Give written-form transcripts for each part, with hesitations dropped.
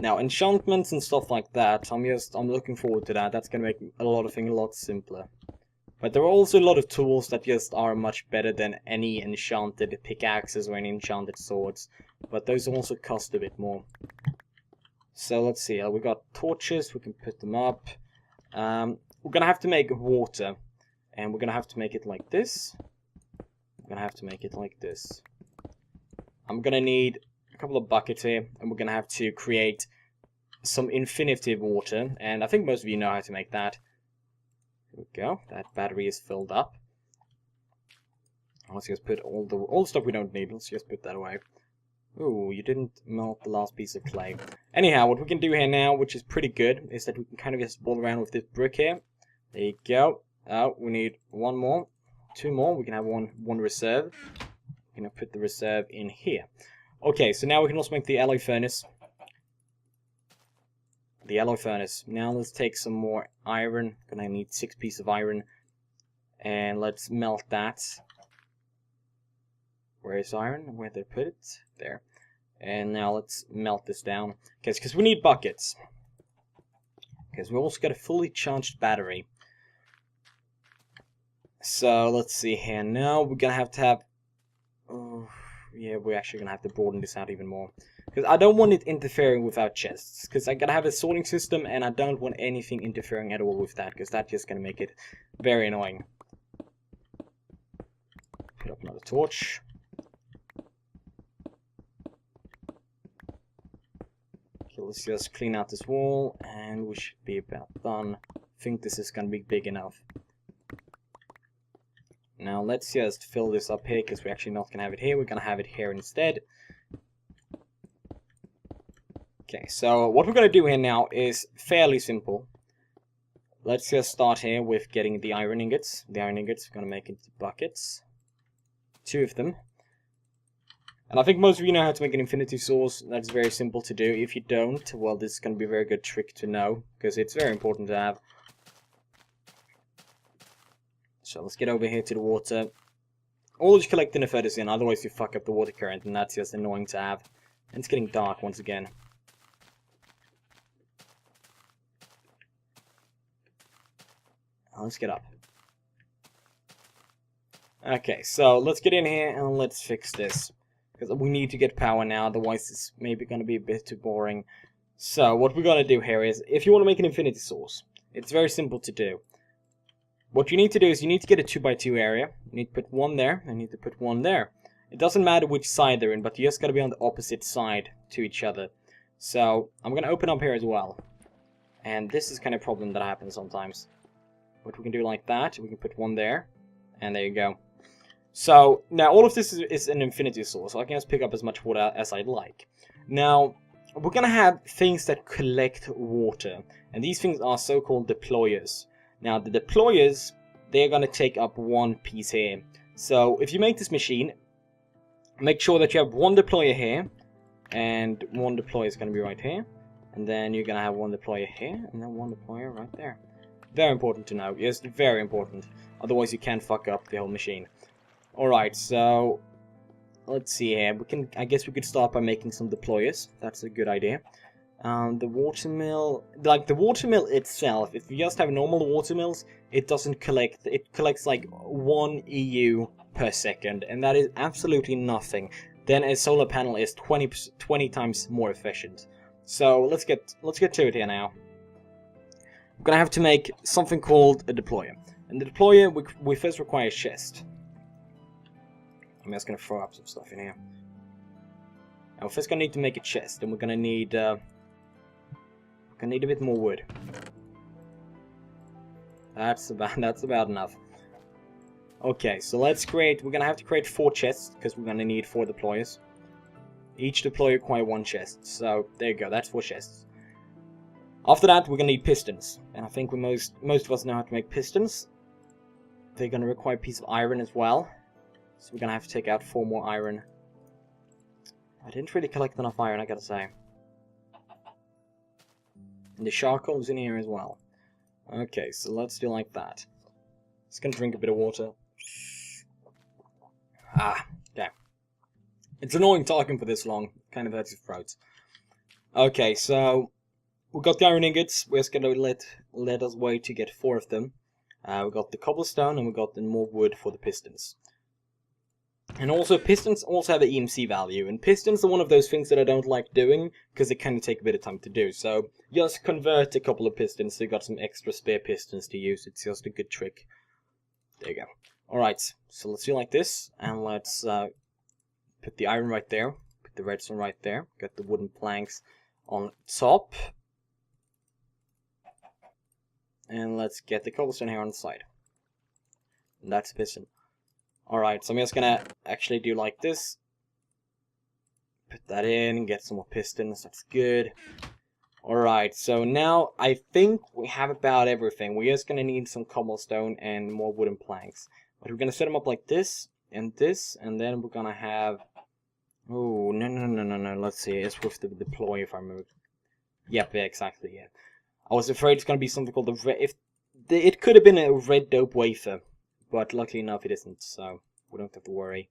Now, enchantments and stuff like that, I'm looking forward to that. That's gonna make a lot of things a lot simpler. But there are also a lot of tools that just are much better than any enchanted pickaxes or any enchanted swords. But those also cost a bit more. So let's see, we got torches, we can put them up. We're gonna have to make water. And we're gonna have to make it like this. I'm gonna have to make it like this. I'm gonna need a couple of buckets here, and we're gonna have to create some infinitive water. And I think most of you know how to make that. Here we go. That battery is filled up. Let's just put all the stuff we don't need. Let's just put that away. Ooh, you didn't melt the last piece of clay. Anyhow, what we can do here now, which is pretty good, is that we can kind of just ball around with this brick here. There you go. We need one more. Two more. We can have one reserve. We're going to put the reserve in here. Okay, so now we can also make the alloy furnace. The alloy furnace. Now let's take some more iron. Gonna need 6 pieces of iron. And let's melt that. Where is iron? Where did I put it? There. And now let's melt this down. Okay, because we need buckets. Because we also got a fully charged battery. So let's see here. Now we're gonna have to have. Oh, yeah, we're actually gonna have to broaden this out even more. Because I don't want it interfering with our chests. Because I gotta have a sorting system, and I don't want anything interfering at all with that. Because that's just gonna make it very annoying. Put up another torch. Okay, let's just clean out this wall, and we should be about done. I think this is gonna be big enough. Now let's just fill this up here, because we're actually not going to have it here, we're going to have it here instead. Okay, so what we're going to do here now is fairly simple. Let's just start here with getting the iron ingots. The iron ingots we're going to make into buckets. 2 of them. And I think most of you know how to make an infinity source. That's very simple to do. If you don't, well, this is going to be a very good trick to know, because it's very important to have. So let's get over here to the water. Always collect enough feathers in, otherwise you fuck up the water current, and that's just annoying to have. And it's getting dark once again. Let's get up. Okay, so let's get in here and let's fix this. Because we need to get power now, otherwise it's maybe going to be a bit too boring. So what we're going to do here is, if you want to make an infinity source, it's very simple to do. What you need to do is you need to get a 2x2 area. You need to put one there, and you need to put one there. It doesn't matter which side they're in, but you just gotta be on the opposite side to each other. So I'm gonna open up here as well. And this is kind of a problem that happens sometimes. What we can do like that, we can put one there, and there you go. So now all of this is an infinity source, so I can just pick up as much water as I'd like. Now we're gonna have things that collect water, and these things are so-called deployers. Now, the deployers, they're going to take up 1 piece here. So, if you make this machine, make sure that you have 1 deployer here, and 1 deployer is going to be right here. And then you're going to have 1 deployer here, and then 1 deployer right there. Very important to know. Yes, very important. Otherwise, you can fuck up the whole machine. Alright, so let's see here. I guess we could start by making some deployers. That's a good idea. The watermill, like the watermill itself, if you just have normal watermills, it doesn't collect, it collects like 1 EU per second, and that is absolutely nothing. Then a solar panel is 20 times more efficient. So let's get to it here now. We're gonna have to make something called a deployer. And the deployer, we first require a chest. I'm just gonna throw up some stuff in here. Now we're first gonna need to make a chest, and we're gonna need I need a bit more wood. That's about enough. Okay, so we're gonna have to create 4 chests, because we're gonna need 4 deployers. Each deployer requires 1 chest, so there you go, that's 4 chests. After that, we're gonna need pistons, and I think most of us know how to make pistons. They're gonna require a piece of iron as well, so we're gonna have to take out 4 more iron. I didn't really collect enough iron, I gotta say. And the charcoal is in here as well. Okay, so let's do like that. Just gonna drink a bit of water. Okay. It's annoying talking for this long. Kind of hurts your throat. Okay, so we got the iron ingots. We're just gonna let us wait to get 4 of them. We got the cobblestone and we got the more wood for the pistons. And also, pistons also have an EMC value, and pistons are one of those things that I don't like doing, because they kind of take a bit of time to do, so just convert a couple of pistons so you got some extra spare pistons to use. It's just a good trick. There you go. Alright, so let's do like this, and let's put the iron right there, put the redstone right there, got the wooden planks on top, and let's get the cobblestone here on the side. And that's a piston. Alright, so I'm just gonna actually do like this. Put that in, get some more pistons, that's good. Alright, so now I think we have about everything. We're just gonna need some cobblestone and more wooden planks. But we're gonna set them up like this, and then we're gonna have... Oh, no, let's see, it's with the deploy if I remember. Yep, yeah, exactly, yeah. I was afraid it's gonna be something called the red... It could have been a red dope wafer. But luckily enough it isn't, so we don't have to worry.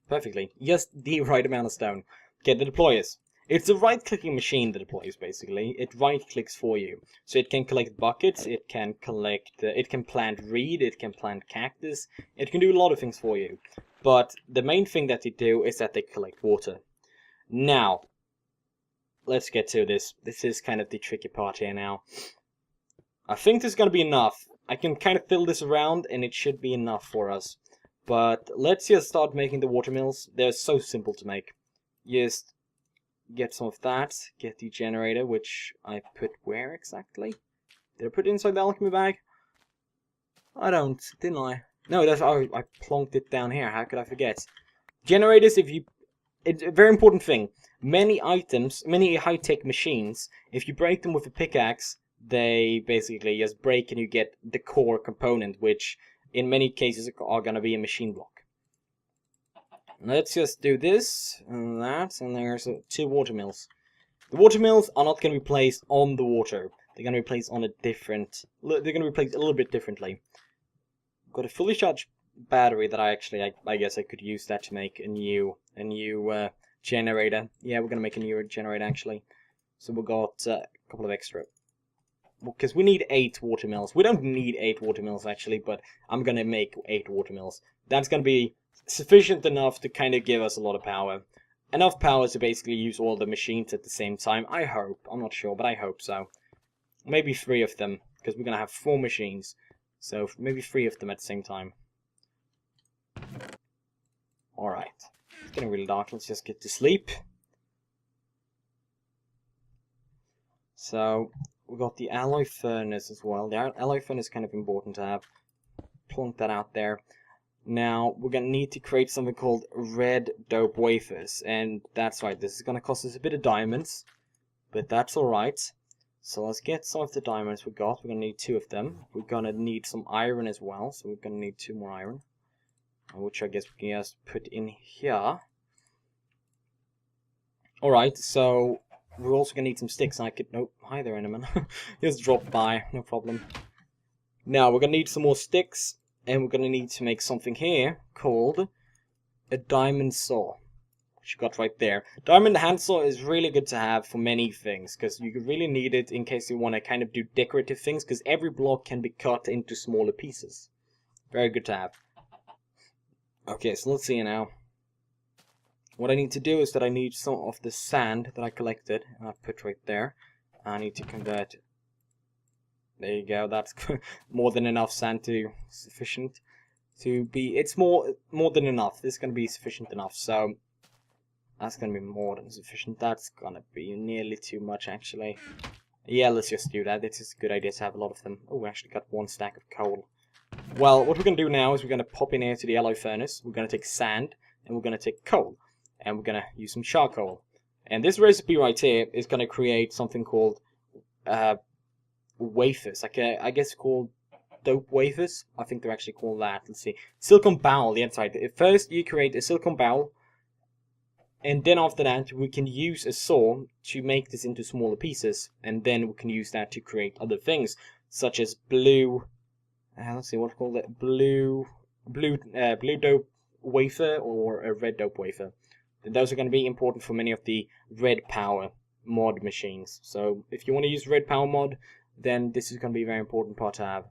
Perfectly. Just the right amount of stone. Okay, the deployers. It's a right-clicking machine, the deployers, basically. It right-clicks for you. So it can collect buckets, it can it can plant reed, it can plant cactus. It can do a lot of things for you. But the main thing that they do is that they collect water. Now, let's get to this. This is kind of the tricky part here now. I think this is going to be enough. I can kind of fill this around and it should be enough for us. But let's just start making the watermills. They're so simple to make. Just get some of that. Get the generator, which I put where exactly? Did I put it inside the alchemy bag? I don't, didn't I? No, that's I plonked it down here. How could I forget? Generators, it's a very important thing. Many items, many high-tech machines, if you break them with a pickaxe, they basically just break and you get the core component, which in many cases are going to be a machine block. Let's just do this and that, and there's 2 watermills. The watermills are not going to be placed on the water. They're going to be placed on a different... They're going to be placed a little bit differently. Got a fully charged battery that I guess I could use that to make a new generator. Yeah, we're going to make a new generator actually. So we got a couple of extra. Because we need 8 watermills. We don't need 8 watermills actually, but I'm gonna make 8 watermills. That's gonna be sufficient enough to kind of give us a lot of power. Enough power to basically use all the machines at the same time. I hope. I'm not sure, but I hope so. Maybe 3 of them, because we're gonna have 4 machines. So maybe 3 of them at the same time. Alright. It's getting really dark. Let's just get to sleep. So... we got the alloy furnace as well. The alloy furnace is kind of important to have. Plonk that out there. Now, we're going to need to create something called red dope wafers. And that's right, this is going to cost us a bit of diamonds. But that's alright. So let's get some of the diamonds we got. We're going to need 2 of them. We're going to need some iron as well. So we're going to need 2 more iron. Which I guess we can just put in here. Alright, so... we're also going to need some sticks. I could... nope. Hi there, Enderman. Just drop by. No problem. Now, we're going to need some more sticks. And we're going to need to make something here called a diamond saw. Which you got right there. Diamond hand saw is really good to have for many things. Because you really need it in case you want to kind of do decorative things. Because every block can be cut into smaller pieces. Very good to have. Okay, so let's see now. What I need to do is that I need some of the sand that I collected, and I put right there. I need to convert. There you go. That's more than enough sand to sufficient to be. It's more than enough. This is gonna be sufficient enough. So that's gonna be more than sufficient. That's gonna be nearly too much actually. Yeah, let's just do that. It's a good idea to have a lot of them. Oh, we actually got 1 stack of coal. Well, what we're gonna do now is we're gonna pop in here to the alloy furnace. We're gonna take sand and we're gonna take coal. And we're going to use some charcoal. And this recipe right here is going to create something called wafers. Like I guess called dope wafers. I think they're actually called that. Let's see. Silicon bowl. Yeah, that's right. First you create a silicon bowl. And then after that we can use a saw to make this into smaller pieces. And then we can use that to create other things. Such as blue... let's see, what call it? Blue dope wafer or a red dope wafer. then those are going to be important for many of the red power mod machines. So if you want to use red power mod, then this is going to be a very important part to have.